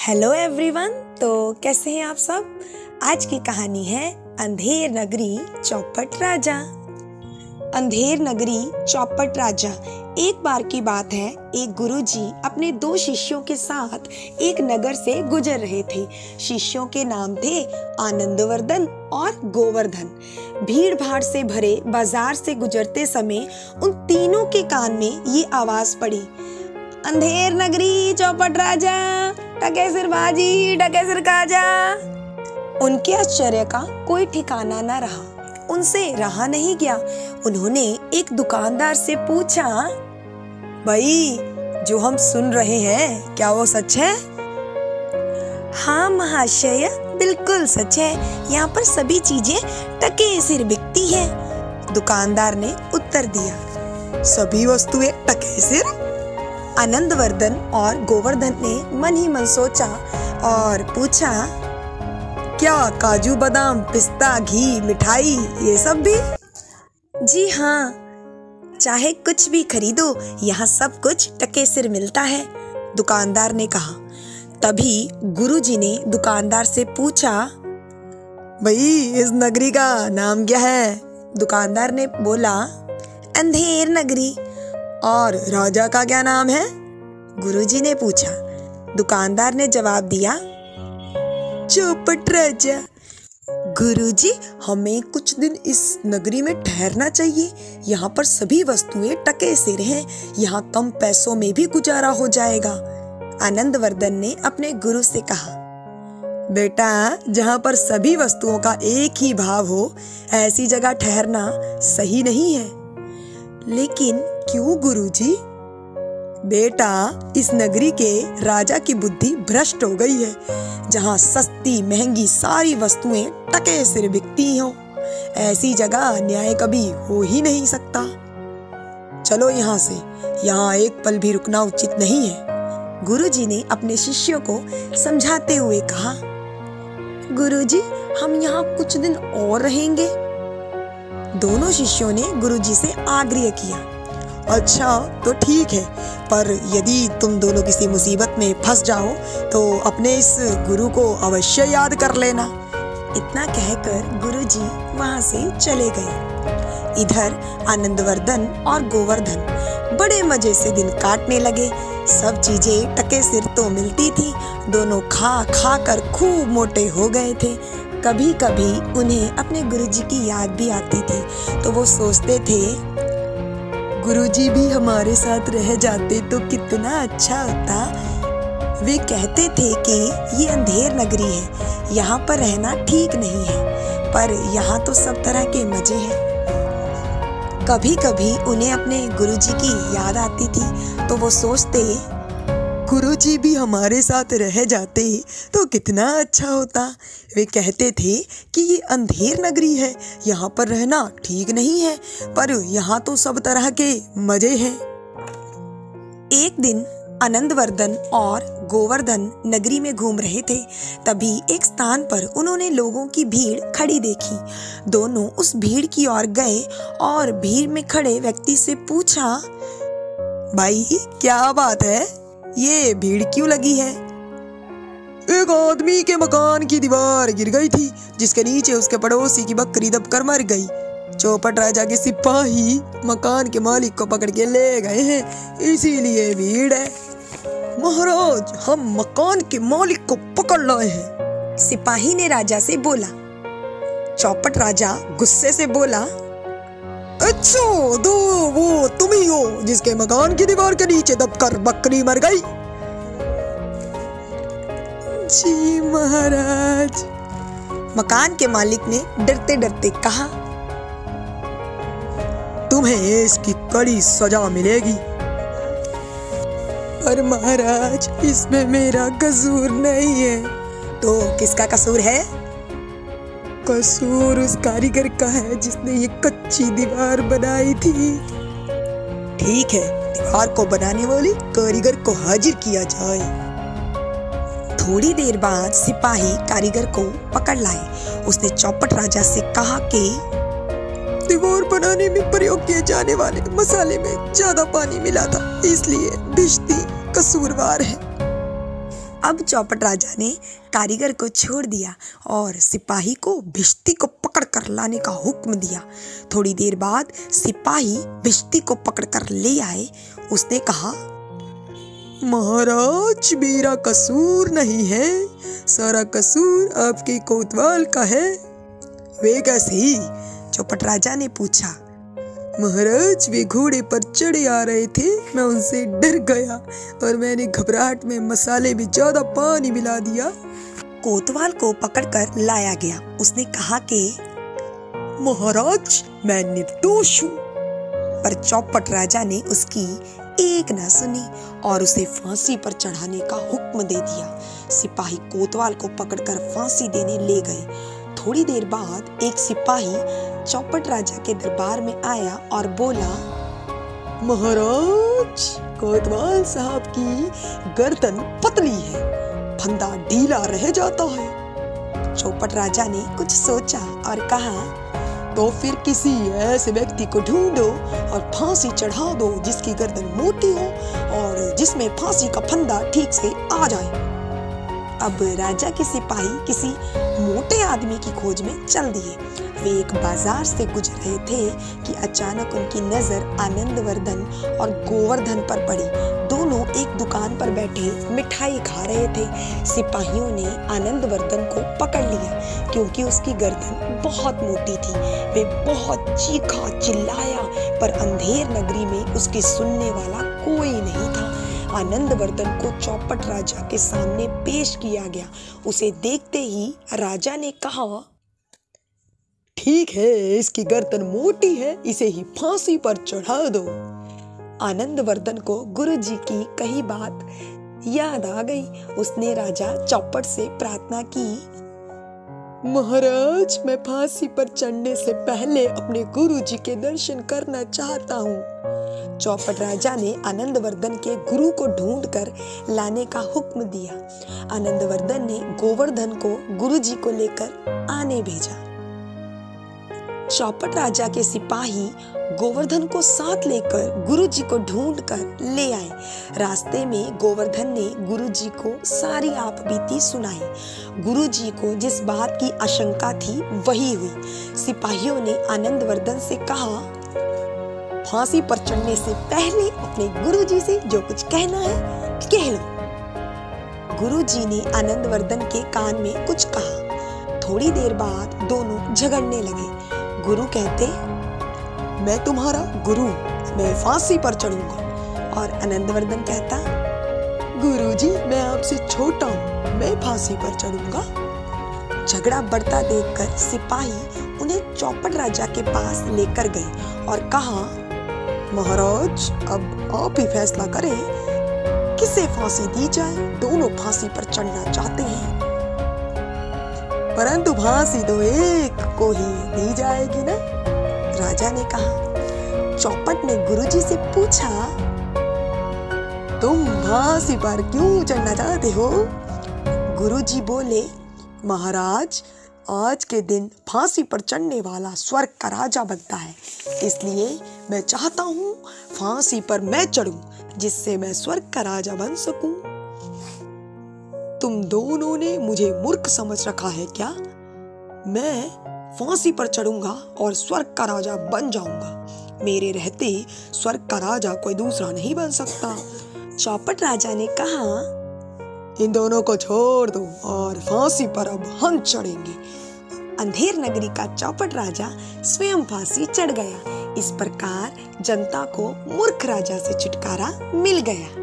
Hello everyone. तो कैसे हैं आप सब। आज की कहानी है अंधेर नगरी चौपट राजा। अंधेर नगरी चौपट राजा। एक बार की बात है, एक गुरुजी अपने दो शिष्यों के साथ एक नगर से गुजर रहे थे। शिष्यों के नाम थे आनंदवर्धन और गोवर्धन। भीड़ भाड़ से भरे बाजार से गुजरते समय उन तीनों के कान में ये आवाज पड़ी, अंधेर नगरी चौपट राजा, टके सिर बाजी टके सिर काजा। उनके आश्चर्य का कोई ठिकाना न रहा, उनसे रहा नहीं गया। उन्होंने एक दुकानदार से पूछा, भाई जो हम सुन रहे हैं क्या वो सच है? हाँ महाशय, बिल्कुल सच है। यहाँ पर सभी चीजें टके सिर बिकती है। दुकानदार ने उत्तर दिया। सभी वस्तुएं टके सिर? आनंदवर्धन और गोवर्धन ने मन ही मन सोचा और पूछा, क्या काजू बादाम पिस्ता घी मिठाई ये सब भी? जी हाँ, चाहे कुछ भी खरीदो यहाँ सब कुछ टके सिर मिलता है, दुकानदार ने कहा। तभी गुरुजी ने दुकानदार से पूछा, भाई इस नगरी का नाम क्या है? दुकानदार ने बोला, अंधेर नगरी। और राजा का क्या नाम है? गुरुजी ने पूछा। दुकानदार ने जवाब दिया, चौपट राजा। गुरुजी, हमें कुछ दिन इस नगरी में ठहरना चाहिए। यहाँ पर सभी वस्तुएं टके सिर हैं। यहाँ कम पैसों में भी गुजारा हो जाएगा। आनंदवर्धन ने अपने गुरु से कहा, बेटा जहाँ पर सभी वस्तुओं का एक ही भाव हो ऐसी जगह ठहरना सही नहीं है। लेकिन क्यों गुरुजी? बेटा इस नगरी के राजा की बुद्धि भ्रष्ट हो गई है। जहाँ सस्ती महंगी सारी वस्तुएं टके सिर बिकती हों, ऐसी जगह न्याय कभी हो ही नहीं सकता। चलो यहाँ से, यहाँ एक पल भी रुकना उचित नहीं है। गुरुजी ने अपने शिष्यों को समझाते हुए कहा, गुरुजी हम यहाँ कुछ दिन और रहेंगे। दोनों शिष्यों ने गुरुजी से आग्रह किया, अच्छा तो ठीक है, पर यदि तुम दोनों किसी मुसीबत में फंस जाओ तो अपने इस गुरु को अवश्य याद कर लेना। इतना कहकर गुरुजी वहां से चले गए। इधर आनंदवर्धन और गोवर्धन बड़े मजे से दिन काटने लगे। सब चीजें टके सिर तो मिलती थी। दोनों खा खा कर खूब मोटे हो गए थे। कभी कभी उन्हें अपने गुरुजी की याद भी आती थी, तो वो सोचते थे, गुरुजी भी हमारे साथ रह जाते तो कितना अच्छा होता। वे कहते थे कि ये अंधेर नगरी है, यहाँ पर रहना ठीक नहीं है, पर यहाँ तो सब तरह के मजे हैं। कभी कभी उन्हें अपने गुरुजी की याद आती थी, तो वो सोचते, गुरुजी भी हमारे साथ रह जाते तो कितना अच्छा होता। वे कहते थे कि ये अंधेर नगरी है, यहाँ पर रहना ठीक नहीं है, पर यहाँ तो सब तरह के मजे हैं। एक दिन आनंदवर्धन और गोवर्धन नगरी में घूम रहे थे। तभी एक स्थान पर उन्होंने लोगों की भीड़ खड़ी देखी। दोनों उस भीड़ की ओर गए और भीड़ में खड़े व्यक्ति से पूछा, भाई क्या बात है, ये भीड़ क्यों लगी है? एक आदमी के मकान की दीवार गिर गई थी, जिसके नीचे उसके पड़ोसी की बकरी दबकर मर गई। चौपट राजा के सिपाही मकान के मालिक को पकड़ के ले गए हैं, इसीलिए भीड़ है। महाराज, हम मकान के मालिक को पकड़ लाए हैं, सिपाही ने राजा से बोला। चौपट राजा गुस्से से बोला, अच्छा तो वो तुम ही हो जिसके मकान की दीवार के नीचे दबकर बकरी मर गई? जी महाराज, मकान के मालिक ने डरते डरते कहा। तुम्हें इसकी कड़ी सजा मिलेगी। पर महाराज इसमें मेरा कसूर नहीं है। तो किसका कसूर है? कसूर उस कारीगर का है जिसने ये कच्ची दीवार बनाई थी। ठीक है, दीवार को बनाने वाले कारीगर को हाजिर किया जाए। थोड़ी देर बाद सिपाही कारीगर को पकड़ लाए। उसने चौपट राजा से कहा कि दीवार बनाने में प्रयोग किए जाने वाले मसाले में ज्यादा पानी मिला था, इसलिए भिश्ती कसूरवार है। अब चौपट राजा ने कारीगर को छोड़ दिया और सिपाही को भिश्ती को पकड़कर लाने का हुक्म दिया। थोड़ी देर बाद सिपाही भिश्ती को पकड़कर ले आए। उसने कहा, महाराज, मेरा कसूर नहीं है, सारा कसूर आपके कोतवाल का है। वे कैसे? चौपट राजा ने पूछा। महाराज, वे घोड़े पर चढ़े आ रहे थे, मैं उनसे डर गया और मैंने घबराहट में मसाले में ज्यादा पानी मिला दिया। कोतवाल को पकड़कर लाया गया। उसने कहा कि महाराज, मैं निर्दोष हूँ। पर चौपट राजा ने उसकी एक न सुनी और उसे फांसी पर चढ़ाने का हुक्म दे दिया। सिपाही कोतवाल को पकड़कर फांसी देने ले गए। थोड़ी देर बाद एक सिपाही चौपट राजा के दरबार में आया और बोला, महाराज, कोतवाल साहब की गर्दन पतली है, फंदा ढीला रह जाता है। चौपट राजा ने कुछ सोचा और कहा, तो फिर किसी ऐसे व्यक्ति को ढूंढो और फांसी चढ़ा दो जिसकी गर्दन मोटी हो और जिसमें फांसी का फंदा ठीक से आ जाए। अब राजा के सिपाही किसी मोटे आदमी की खोज में चल दिए। वे एक बाजार से गुजर रहे थे कि अचानक उनकी नजर आनंदवर्धन और गोवर्धन पर पड़ी। दोनों एक दुकान पर बैठे मिठाई खा रहे थे। सिपाहियों ने आनंदवर्धन को पकड़ लिया क्योंकि उसकी गर्दन बहुत मोटी थी। वे बहुत चीखा चिल्लाया, पर अंधेर नगरी में उसके सुनने वाला कोई नहीं था। आनंदवर्धन को चौपट राजा के सामने पेश किया गया। उसे देखते ही राजा ने कहा, ठीक है, इसकी गर्दन मोटी है, इसे ही फांसी पर चढ़ा दो। आनंदवर्धन को गुरुजी की कही बात याद आ गई। उसने राजा चौपट से प्रार्थना की, महाराज, मैं फांसी पर चढ़ने से पहले अपने गुरुजी के दर्शन करना चाहता हूँ। चौपट राजा ने आनंदवर्धन के गुरु को ढूंढकर लाने का हुक्म दिया। आनंदवर्धन ने गोवर्धन को गुरुजी को लेकर आने भेजा। चौपट राजा के सिपाही गोवर्धन को साथ लेकर गुरुजी को ढूंढकर ले आए। रास्ते में गोवर्धन ने गुरुजी को सारी आपबीती सुनाई। गुरुजी को जिस बात की आशंका थी वही हुई। सिपाहियों ने आनंदवर्धन से कहा, फांसी पर चढ़ने से पहले अपने गुरुजी से जो कुछ कहना है कह लो। गुरुजी ने आनंदवर्धन के कान में कुछ कहा। थोड़ी देर बाद दोनों झगड़ने लगे। गुरु कहते, मैं तुम्हारा गुरु, मैं फांसी पर चढ़ूंगा। और आनंदवर्धन कहता, गुरुजी, मैं आपसे छोटा हूँ, मैं फांसी पर चढ़ूंगा। झगड़ा बढ़ता देखकर सिपाही उन्हें चौपट राजा के पास लेकर गए और कहा, महाराज, अब आप ही फैसला करें, किसे फांसी दी जाए। दोनों फांसी पर चढ़ना चाहते हैं, परंतु फांसी तो एक को ही दी जाएगी ना। राजा ने कहा। चौपट ने गुरुजी से पूछा, तुम फांसी पर क्यों चढ़ना चाहते हो? गुरुजी बोले, महाराज, आज के दिन फांसी पर चढ़ने वाला स्वर्ग का राजा बनता है, इसलिए मैं चाहता हूँ फांसी पर मैं चढ़ूं, जिससे मैं स्वर्ग का राजा बन सकूं। तुम दोनों ने मुझे मूर्ख समझ रखा है क्या? मैं फांसी पर चढ़ूंगा और स्वर्ग का राजा बन जाऊंगा। मेरे रहते स्वर्ग का राजा कोई दूसरा नहीं बन सकता। चौपट राजा ने कहा, इन दोनों को छोड़ दो और फांसी पर अब हम चढ़ेंगे। अंधेर नगरी का चौपट राजा स्वयं फांसी चढ़ गया। इस प्रकार जनता को मूर्ख राजा से छुटकारा मिल गया।